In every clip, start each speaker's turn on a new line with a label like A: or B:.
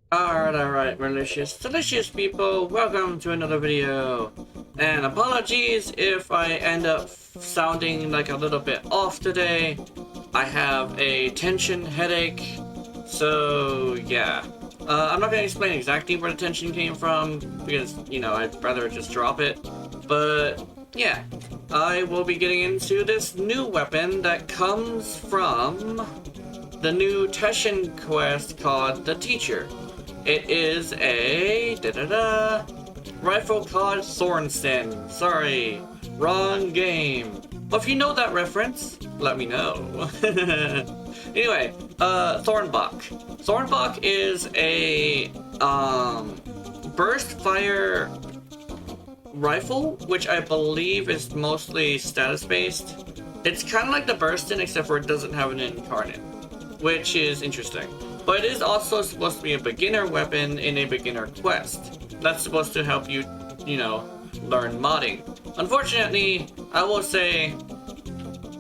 A: Alright, delicious people, welcome to another video. And apologies if I end up sounding like a little bit off today. I have a tension headache, so yeah. I'm not going to explain exactly where the tension came from, because, you know, I'd rather just drop it. But, yeah, I will be getting into this new weapon that comes from the new Teshin quest called The Teacher. It is a rifle called Thornson. Sorry, wrong game. But if you know that reference, let me know. Anyway, Thornbak. Thornbak is a burst fire rifle, which I believe is mostly status based. It's kind of like the Burstin, except for it doesn't have an incarnate, which is interesting. But it is also supposed to be a beginner weapon in a beginner quest. That's supposed to help you, you know, learn modding. Unfortunately, I will say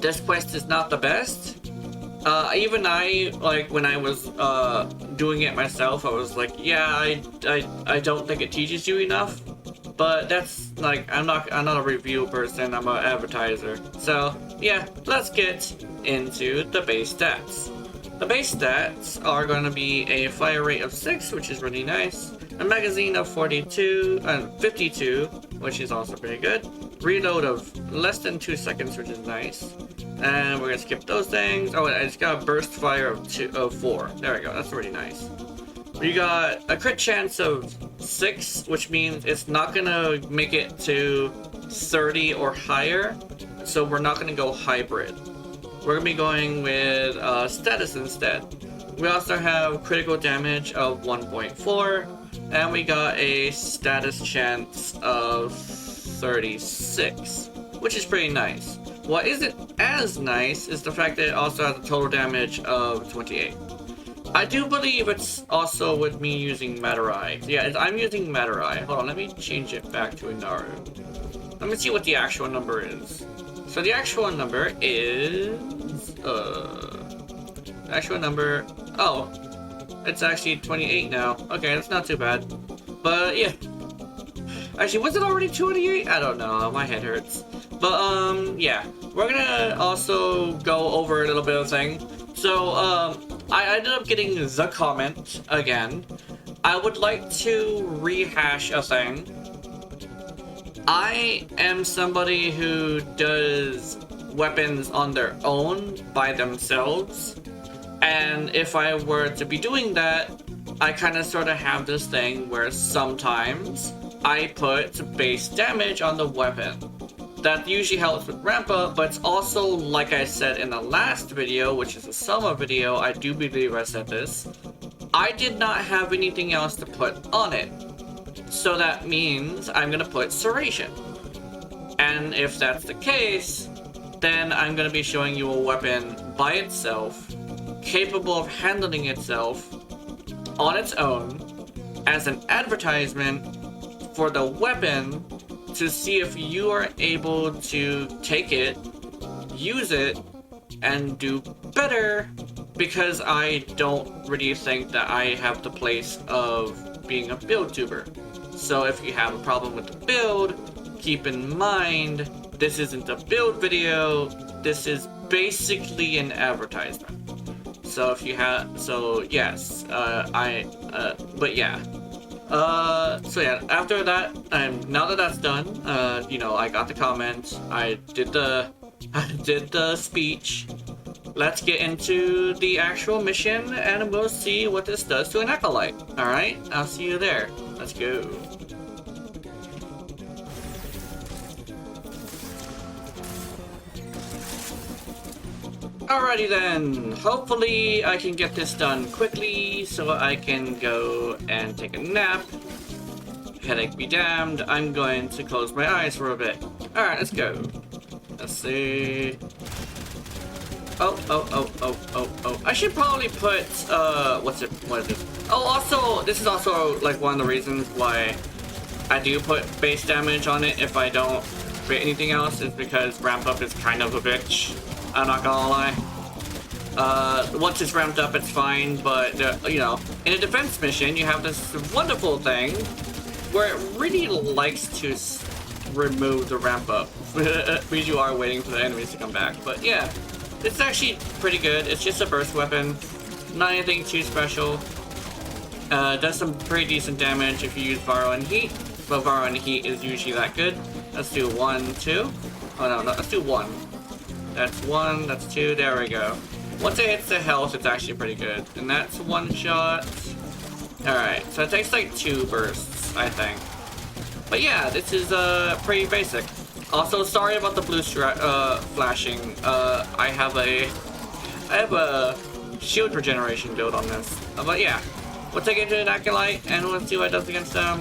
A: this quest is not the best. Even I, like, when I was doing it myself, I was like, yeah, I don't think it teaches you enough. But that's, like, I'm not a review person, I'm an advertiser. So, yeah, let's get into the base stats. The base stats are going to be a fire rate of 6, which is really nice, a magazine of 52, 52, which is also pretty good, reload of less than 2 seconds, which is nice, and we're going to skip those things. Oh, I just got a burst fire of 4. There we go, that's really nice. We got a crit chance of 6, which means it's not going to make it to 30 or higher, so we're not going to go hybrid. We're going to be going with status instead. We also have critical damage of 1.4, and we got a status chance of 36, which is pretty nice. What isn't as nice is the fact that it also has a total damage of 28. I do believe it's also with me using Matarai. Yeah, I'm using Matarai. Hold on, let me change it back to Inaru. Let me see what the actual number is. So the actual number is... oh, it's actually 28 now. Okay, that's not too bad. But yeah. Actually, was it already 28? I don't know, my head hurts. But yeah. We're gonna also go over a little bit of thing. So, I ended up getting the comment again. I would like to rehash a thing. I am somebody who does weapons on their own by themselves, and if I were to be doing that, I kind of sort of have this thing where sometimes I put base damage on the weapon. That usually helps with ramp up, but it's also, like I said in the last video, which is a summer video, I do believe I said this, I did not have anything else to put on it. So that means I'm gonna put Serration. And if that's the case, then I'm gonna be showing you a weapon by itself, capable of handling itself on its own, as an advertisement for the weapon to see if you are able to take it, use it, and do better, because I don't really think that I have the place of being a build tuber. So if you have a problem with the build, keep in mind, this isn't a build video, this is basically an advertisement. So if you have, so yes, but yeah. So yeah, after that, now that that's done, you know, I got the comment, I did the speech. Let's get into the actual mission, and we'll see what this does to an Acolyte. Alright, I'll see you there. Let's go. Alrighty then, hopefully I can get this done quickly so I can go and take a nap. Headache be damned, I'm going to close my eyes for a bit. Alright, let's go. Let's see. Oh. I should probably put, what is it? Oh, also, this is also, like, one of the reasons why I do put base damage on it if I don't create anything else, is because ramp up is kind of a bitch. I'm not gonna lie. Once it's ramped up, it's fine, but, you know, in a defense mission, you have this wonderful thing where it really likes to remove the ramp up because you are waiting for the enemies to come back. But yeah, it's actually pretty good. It's just a burst weapon, not anything too special. Does some pretty decent damage if you use Borrow and Heat, but Borrow and Heat is usually that good. Let's do 1, 2. Oh no, let's do 1. That's 1, that's 2, there we go. Once it hits the health, it's actually pretty good. And that's 1 shot. Alright, so it takes like 2 bursts, I think. But yeah, this is pretty basic. Also, sorry about the blue flashing. I have a shield regeneration build on this. But yeah, we'll take it to an Acolyte and we'll see what it does against them.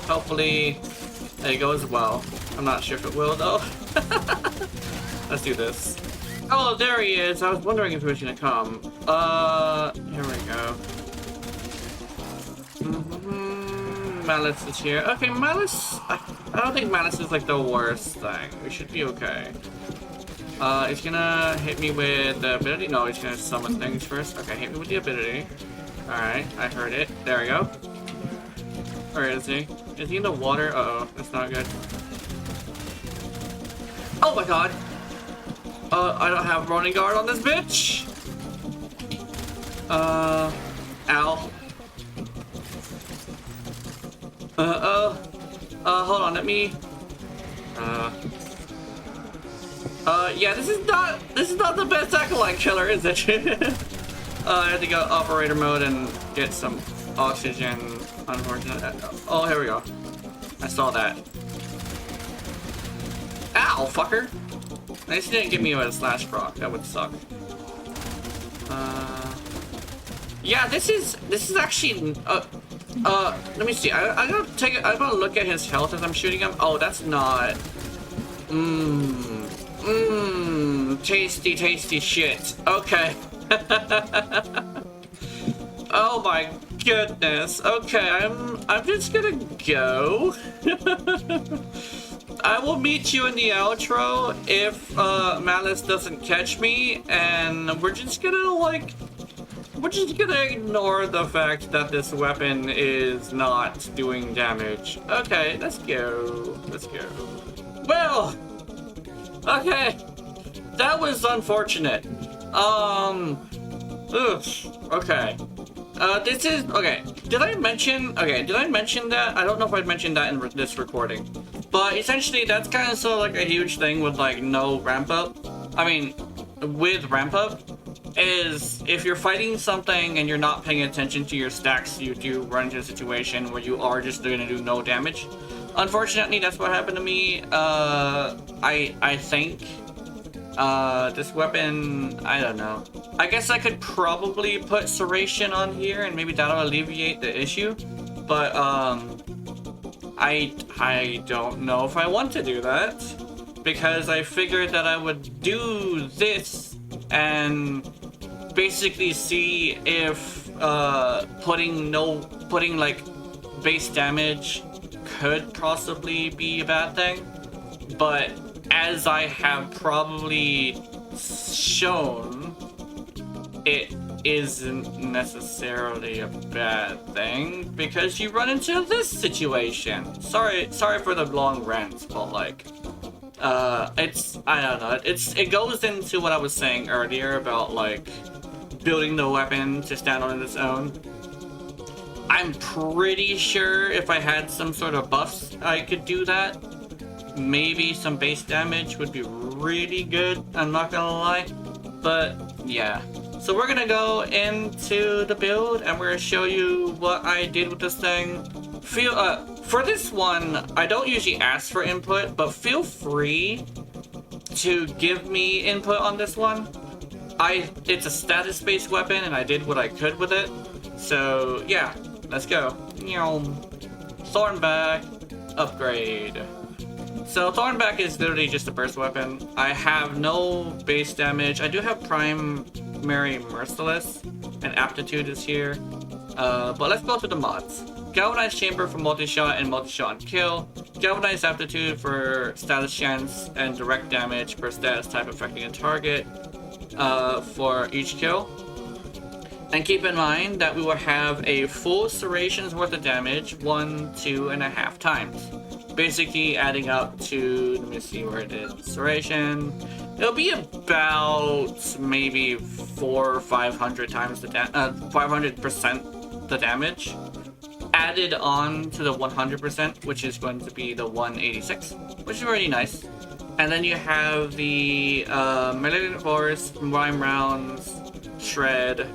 A: Hopefully it goes well. I'm not sure if it will though. Let's do this. Oh, there he is. I was wondering if he was gonna come. Here we go. Malice is here. Okay, Malice. I don't think Malice is like the worst thing. We should be okay. He's gonna hit me with the ability. No, he's gonna summon things first. Okay, hit me with the ability. Alright, I heard it. There we go. Where is he? Is he in the water? Uh-oh, that's not good. Oh my god! I don't have running guard on this bitch! Ow. Hold on, let me... yeah, this is not the best Acolyte killer, is it? I had to go operator mode and get some oxygen. Unfortunate. Oh, here we go. I saw that. Ow, fucker! At least he didn't give me a slash proc. That would suck. Yeah, this is actually. Let me see. I'm gonna look at his health as I'm shooting him. Oh, that's not. Tasty, tasty shit. Okay. Oh my goodness. Okay, I'm just gonna go. I will meet you in the outro if Malice doesn't catch me, and we're just gonna ignore the fact that this weapon is not doing damage. Okay, let's go. Let's go. Well, okay, that was unfortunate. Okay. This is okay. Did I mention that? I don't know if I mentioned that in this recording. But essentially, that's kind of sort of like a huge thing with like no ramp up. I mean, with ramp up, is if you're fighting something and you're not paying attention to your stacks, you do run into a situation where you are just going to do no damage. Unfortunately, that's what happened to me. I think this weapon, I don't know. I guess I could probably put Serration on here and maybe that'll alleviate the issue. But I don't know if I want to do that, because I figured that I would do this and basically see if putting like base damage could possibly be a bad thing. But as I have probably shown, it isn't necessarily a bad thing because you run into this situation. Sorry for the long rants, but like, I don't know. It goes into what I was saying earlier about like building the weapon to stand on its own. I'm pretty sure if I had some sort of buffs, I could do that. Maybe some base damage would be really good. I'm not gonna lie, but yeah. So we're gonna go into the build and we're gonna show you what I did with this thing. For this one, I don't usually ask for input, but feel free to give me input on this one. It's a status-based weapon and I did what I could with it. So yeah, let's go. Thornback upgrade. So Thornback is literally just a burst weapon. I have no base damage. I do have primary merciless and aptitude is here. But let's go through the mods. Galvanized chamber for multi-shot and multi-shot and kill. Galvanized aptitude for status chance and direct damage per status type affecting a target. for each kill. And keep in mind that we will have a full serration's worth of damage 1, 2.5 times. Basically adding up to, let me see where it is, serration. It'll be about maybe 400 or 500 times the 500% the damage. Added on to the 100%, which is going to be the 186, which is really nice. And then you have the Malignant Force, Rhyme rounds, Shred,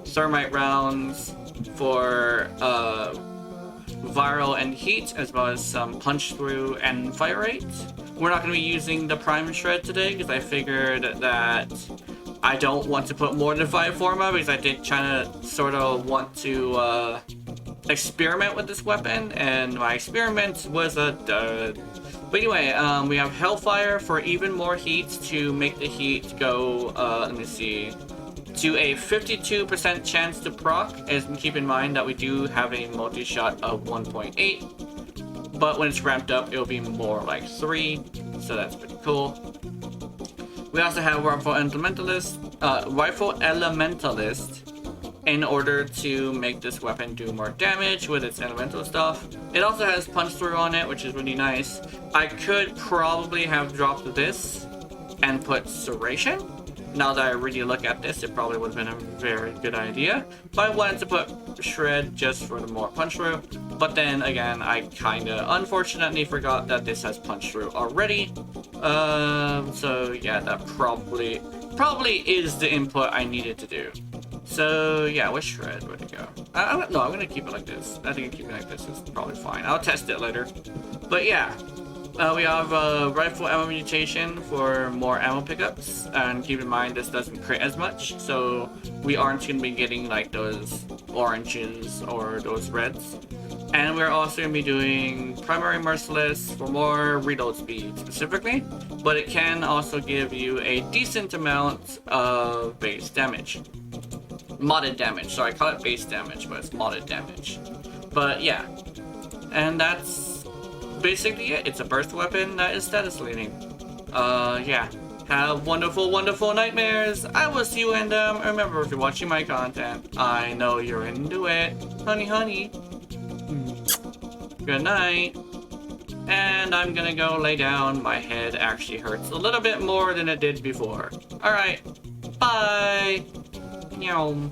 A: Thermite rounds for Viral and Heat, as well as some Punch Through and Fire Rate. We're not going to be using the Prime Shred today because I figured that I don't want to put more than 5 Forma, because I did kind of sort of want to experiment with this weapon, and my experiment was a dud. But anyway, we have Hellfire for even more heat to make the heat go, let me see, to a 52% chance to proc, and keep in mind that we do have a multi-shot of 1.8, but when it's ramped up, it'll be more like 3, so that's pretty cool. We also have Rifle Elementalist, in order to make this weapon do more damage with its elemental stuff. It also has Punch Through on it, which is really nice. I could probably have dropped this and put Serration. Now that I really look at this, it probably would have been a very good idea. But I wanted to put Shred just for the more Punch Through. But then again, I kinda unfortunately forgot that this has Punch Through already. So yeah, that probably is the input I needed to do. So yeah, where's Shred? Where'd it go? No, I'm gonna keep it like this. I think keeping it like this is probably fine. I'll test it later. But yeah, we have Rifle Ammo Mutation for more ammo pickups. And keep in mind, this doesn't crit as much, so we aren't gonna be getting like those oranges or those reds. And we're also gonna be doing Primary Merciless for more reload speed specifically, but it can also give you a decent amount of base damage. Modded damage, sorry, I call it base damage, but it's modded damage. But yeah, and that's basically it. It's a burst weapon that is status leading. Yeah, have wonderful, wonderful nightmares. I will see you in them. Remember, if you're watching my content, I know you're into it. Honey, honey. Good night. And I'm gonna go lay down. My head actually hurts a little bit more than it did before. Alright, bye. Meow.